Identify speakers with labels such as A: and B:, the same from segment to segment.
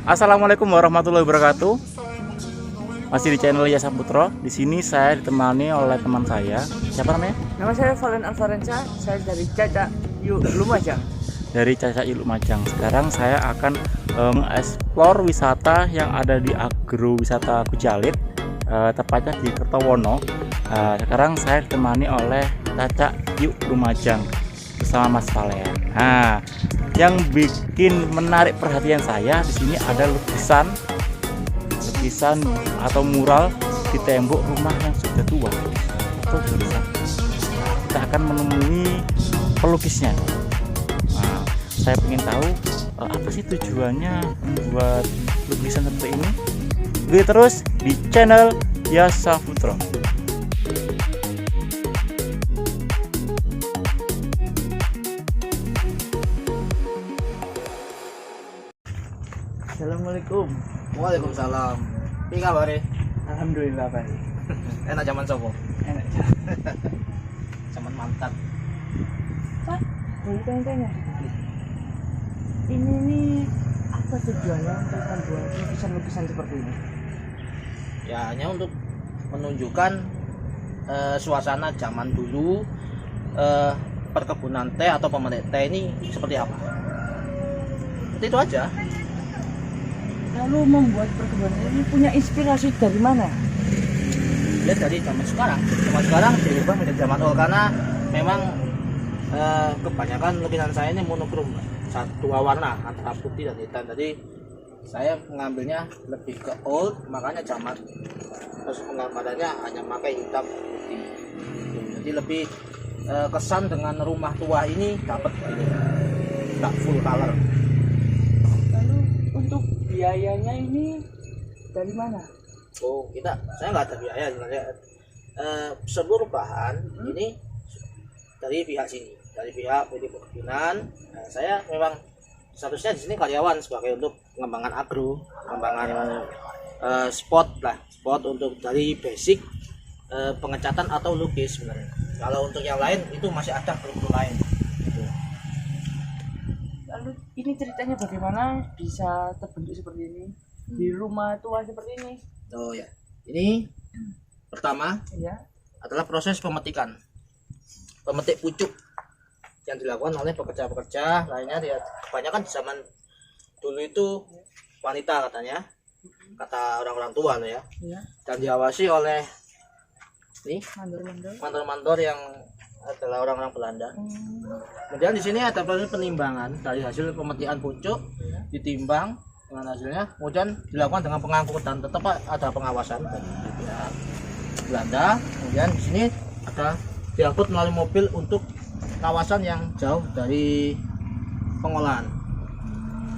A: Assalamualaikum warahmatullahi wabarakatuh. Masih di channel Yasa Putro. Di sini saya ditemani oleh teman saya. Siapa namanya?
B: Nama saya Valen Alvarensa, saya dari Caca Lumajang.
A: Dari Caca Lumajang. Sekarang saya akan mengeksplor wisata yang ada di agrowisata Kujalit, tepatnya di Kertowono. Sekarang saya ditemani oleh Caca Lumajang bersama Mas Valen. Nah, yang bikin menarik perhatian saya di sini ada lukisan atau mural di tembok rumah yang sudah tua. Itu tulisan. Kita akan menemui pelukisnya. Nah, saya ingin tahu apa sih tujuannya membuat lukisan seperti ini. Ikuti terus di channel Yasa Putro.
B: Assalamualaikum.
C: Waalaikumsalam. Piye kabare?
B: Alhamdulillah baik.
C: Enak zaman sopo?
B: Enak.
C: Zaman mantan.
B: Pak, boleh tanya-tanya? Ini nih apa tujuannya untuk membuat lukisan-lukisan seperti ini?
C: Ya hanya untuk menunjukkan suasana zaman dulu, perkebunan teh atau pemetik teh ini seperti apa. Seperti itu aja.
B: Lalu membuat perkebunan ini punya inspirasi dari mana?
C: Lihat dari zaman sekarang. Zaman sekarang berubah menjadi zaman old karena memang kebanyakan lukisan saya ini monokrom, dua warna antara putih dan hitam. Jadi saya mengambilnya lebih ke old, makanya zaman terus penggambarannya hanya pakai hitam putih. Jadi lebih kesan dengan rumah tua ini dapat ini, tak full color.
B: Lalu untuk biayanya ini dari mana?
C: Oh, saya nggak ada biaya sebenarnya. Seluruh bahan ini dari pihak sini, dari pihak PT Perkebunan. Nah, saya memang statusnya di sini karyawan sebagai untuk pengembangan agro, pengembangan spot untuk dari basic pengecatan atau lukis sebenarnya. Kalau untuk yang lain itu masih ada kru lain. Gitu.
B: Lalu ini ceritanya bagaimana bisa terbentuk seperti ini di rumah tua seperti ini?
C: Oh ya, ini pertama
B: Ya.
C: adalah proses pemetikan, pemetik pucuk yang dilakukan oleh pekerja-pekerja lainnya. Dia kebanyakan di zaman dulu itu wanita katanya, kata orang-orang tua loh ya,
B: Ya.
C: dan diawasi oleh ini
B: Mandor-mandor.
C: mandor-mandor yang adalah orang-orang Belanda. Kemudian di sini ada proses penimbangan dari hasil pemetikan pucuk, ditimbang dengan hasilnya, kemudian dilakukan dengan pengangkutan. Tetap ada pengawasan dari pihak Belanda. Kemudian di sini ada diangkut melalui mobil untuk kawasan yang jauh dari pengolahan,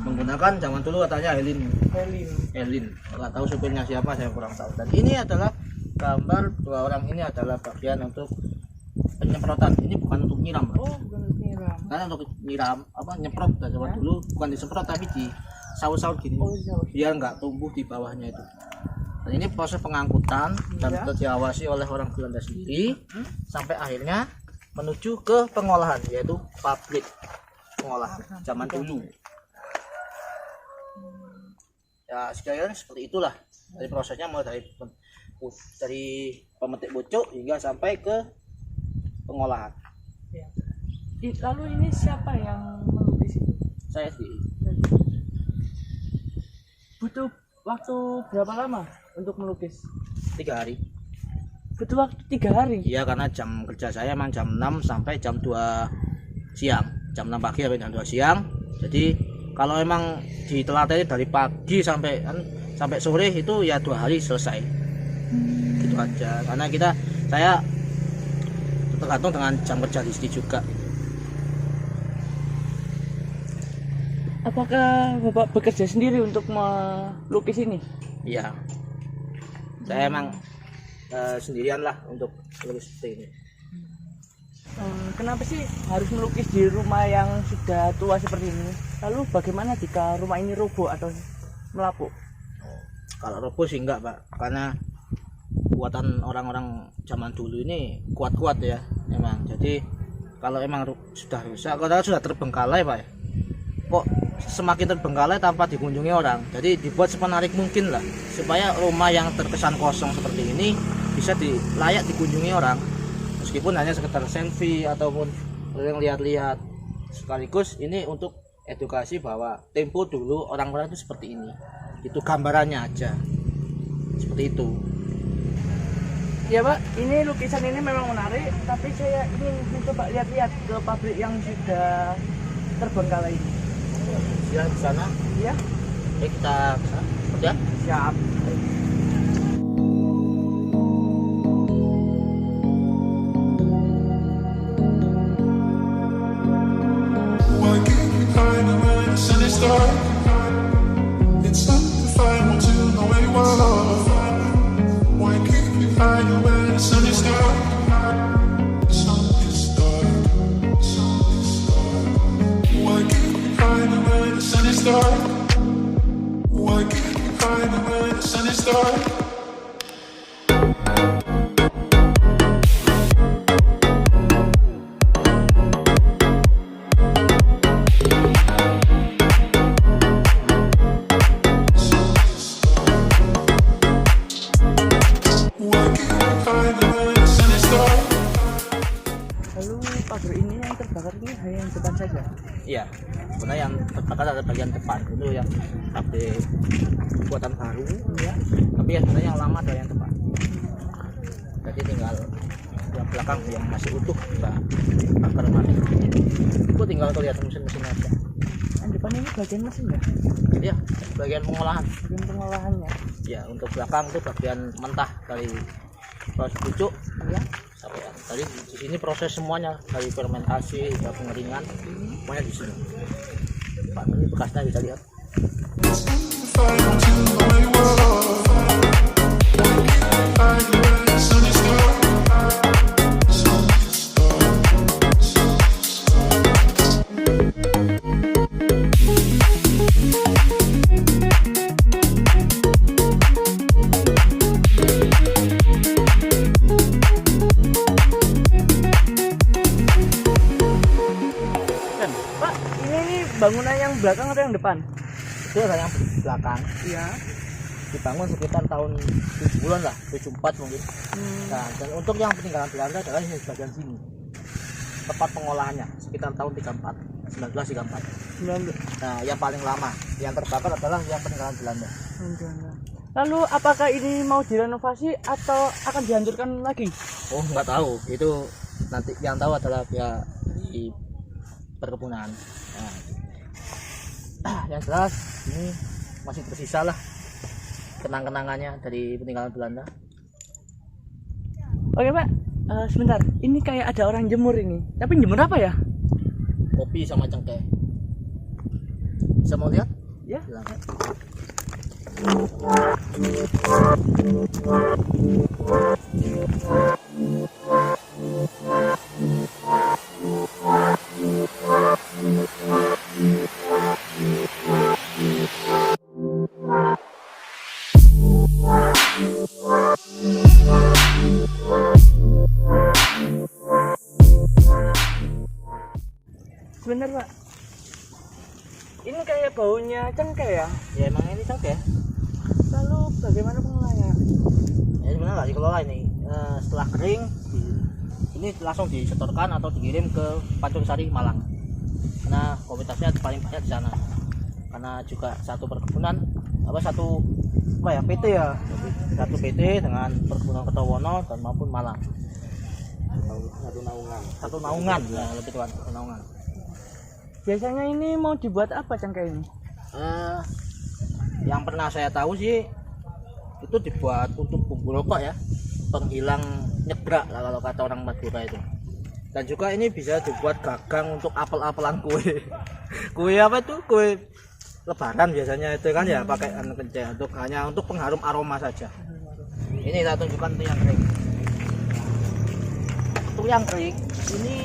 C: menggunakan zaman dulu katanya Helin. Nggak tahu supirnya siapa, saya kurang tahu. Dan ini adalah gambar dua orang ini adalah bagian untuk penyemprotan. Ini bukan untuk nyiram,
B: Oh, bukan nyiram.
C: karena untuk nyiram nyemprot dari zaman dulu bukan disemprot tapi di saut-saut gini,
B: Oh, jauh.
C: biar nggak tumbuh di bawahnya itu. Dan ini proses pengangkutan dan
B: Ya.
C: diawasi oleh orang Belanda sendiri sampai akhirnya menuju ke pengolahan, yaitu pabrik pengolahan zaman dulu. Ya sekalian seperti itulah dari prosesnya, mulai dari pemetik pucuk hingga sampai ke pengolahan.
B: Ya. Lalu ini siapa yang melukis itu?
C: Saya sendiri.
B: Butuh waktu berapa lama untuk melukis?
C: 3 hari.
B: Butuh waktu 3 hari.
C: Iya, karena jam kerja saya emang jam 6 sampai jam 2 siang. Jam 6 pagi sampai jam 2 siang. Jadi kalau emang ditelatih dari pagi sampai sore itu ya 2 hari selesai. Gitu aja. Karena saya tergantung dengan jam kerja di sini juga.
B: Apakah Bapak bekerja sendiri untuk melukis ini?
C: Iya. Saya emang sendirian lah untuk melukis seperti ini.
B: Kenapa sih harus melukis di rumah yang sudah tua seperti ini? Lalu bagaimana jika rumah ini roboh atau melapuk?
C: Kalau roboh sih enggak, Pak, karena buatan orang-orang zaman dulu ini kuat-kuat ya memang. Jadi kalau emang sudah rusak, kalau sudah terbengkalai Pak ya, kok semakin terbengkalai tanpa dikunjungi orang. Jadi dibuat semenarik mungkin lah supaya rumah yang terkesan kosong seperti ini bisa layak dikunjungi orang, meskipun hanya sekedar selfie ataupun yang lihat-lihat. Sekaligus ini untuk edukasi bahwa tempo dulu orang-orang itu seperti ini. Itu gambarannya aja. Seperti itu.
B: Ya Pak, ini lukisan ini memang menarik, tapi saya ingin mencoba lihat-lihat ke pabrik yang sudah terbengkalai ini.
C: Ya di sana.
B: Iya,
C: Kita kesana. Udah.
B: siap.
D: Why keep me hiding when the sun is dark? It's undefinable to know where you are. Why keep me hiding when the sun is dark? The sun is dark. The sun is dark. Why keep me hiding when the sun is dark? Why keep me hiding when the sun is dark?
B: Lalu pabrik ini yang terbakar ini hanya yang depan saja.
C: Iya. Sebenarnya yang terbakar ada bagian depan itu yang pabrik buatan baru.
B: Iya.
C: Tapi ya sebenarnya yang lama ada yang depan. Jadi tinggal yang belakang yang masih utuh kita bakar mati. Itu tinggal kelihatan mesin-mesin aja.
B: Yang depan ini bagian mesin ya?
C: Iya, bagian pengolahan.
B: Bagian pengolahannya.
C: Ya, untuk belakang itu bagian mentah dari proses pucuk.
B: Iya.
C: Sampai tadi di sini proses semuanya dari fermentasi hingga pengeringan semuanya di sini. Pak, ini bekasnya bisa lihat.
B: Pak, ini bangunan yang belakang atau yang depan?
C: Itu ada yang belakang
B: Iya.
C: dibangun sekitar tahun 70-an lah, 74 mungkin. Nah, dan untuk yang peninggalan Belanda adalah di bagian sini. Tempat pengolahannya sekitar tahun 1934.
B: 19.
C: Nah, yang paling lama yang terbakar adalah yang peninggalan Belanda.
B: Lalu apakah ini mau direnovasi atau akan dihancurkan lagi?
C: Oh, nggak tahu. Itu nanti yang tahu adalah pihak di perkebunan. Nah, yang jelas ini masih tersisa lah kenang-kenangannya dari peninggalan Belanda.
B: Oke Pak, sebentar. Ini kayak ada orang jemur ini. Tapi jemur apa ya?
C: Kopi sama cengkeh. Bisa mau lihat?
B: Ya.
C: Silakan.
B: Sebentar Pak. Ini kayak baunya cengkeh ya.
C: Ya emang ini cengkeh.
B: Lalu bagaimana pengolahannya?
C: Ya sebenarnya nggak dikelola ini. Setelah kering, ini langsung disetorkan atau dikirim ke Pancungsari Malang. Karena komunitasnya paling banyak di sana. Karena juga satu perkebunan, PT ya. Satu PT dengan perkebunan Kertowono dan maupun Malang. Satu naungan, ya, lebih tepat satu naungan.
B: Biasanya ini mau dibuat apa cengkeh ini?
C: Yang pernah saya tahu sih itu dibuat untuk bumbu rokok ya, penghilang nyegrak lah kalau kata orang Madura itu. Dan juga ini bisa dibuat gagang untuk apel-apelan kue. Kue apa itu? Kue lebaran biasanya itu kan ya, pakai kenceng untuk hanya untuk pengharum aroma saja. Ini saya tunjukkan untuk yang kering. Untuk yang kering ini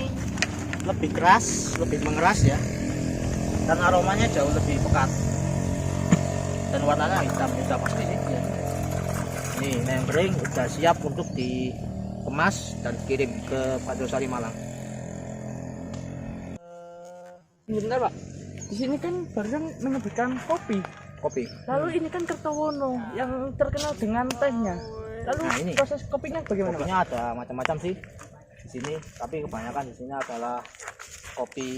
C: lebih keras, lebih mengeras ya, dan aromanya jauh lebih pekat dan warnanya hitam pasti sih ya. Ini yang kering sudah siap untuk dikemas dan dikirim ke Pancungsari Malang.
B: Sebentar Pak. di sini kan barusan menyebutkan kopi.
C: Kopi.
B: Lalu ini kan Kertowono yang terkenal dengan tehnya. Lalu
C: Nah, ini.
B: proses kopinya bagaimana, Pak?
C: Kopinya ada macam-macam sih di sini, tapi kebanyakan di sini adalah kopi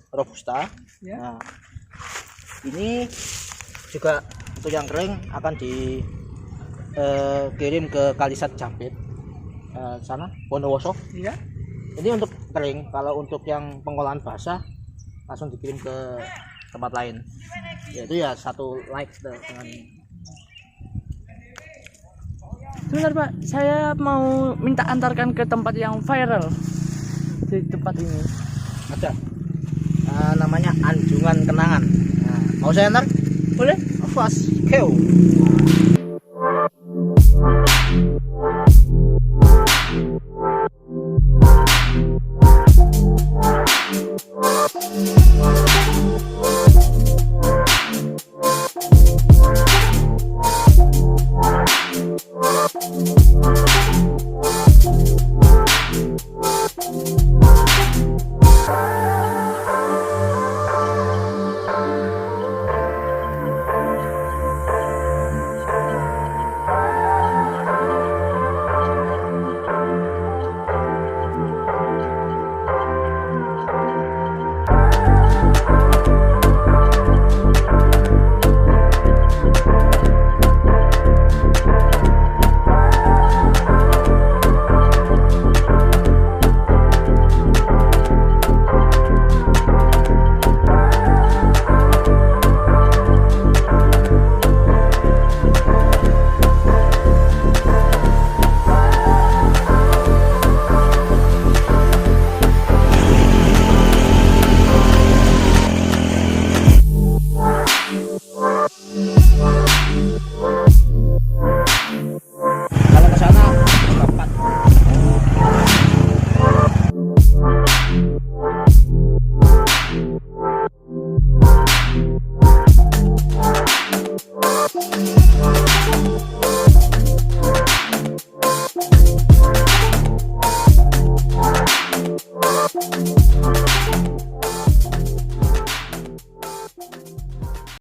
C: robusta.
B: Ya.
C: Nah, ini juga untuk yang kering akan dikirim ke Kalisat Jampit sana Bondowoso.
B: Iya.
C: Ini untuk kering. Kalau untuk yang pengolahan basah langsung dikirim ke tempat lain. Yaitu ya satu like dengan
B: Sebentar, Pak, saya mau minta antarkan ke tempat yang viral di tempat ini.
C: ada namanya Anjungan Kenangan. Nah, mau saya antar?
B: Boleh?
C: Of course. Keo.